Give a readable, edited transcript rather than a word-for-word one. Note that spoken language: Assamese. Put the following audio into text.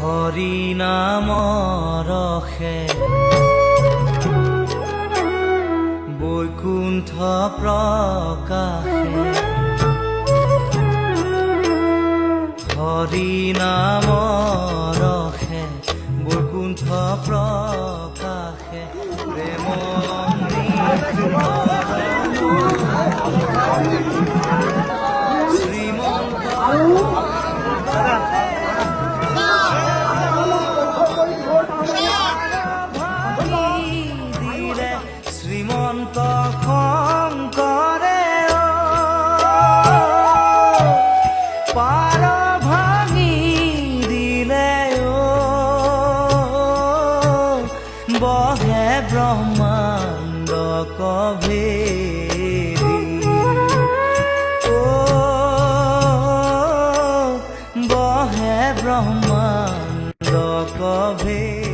হৰি নামৰ ৰসে বৈকুণ্ঠ প্ৰকাশে হৰি নামৰ ৰসে বৈকুণ্ঠ প্ৰকাশে প্ৰেম শ্ৰীমন্ত শংকৰে পাৰ ভাঙি দিলে বহে ব্ৰহ্মাণ্ড কভেদি বহে ব্ৰহ্মাণ্ড কভেদি।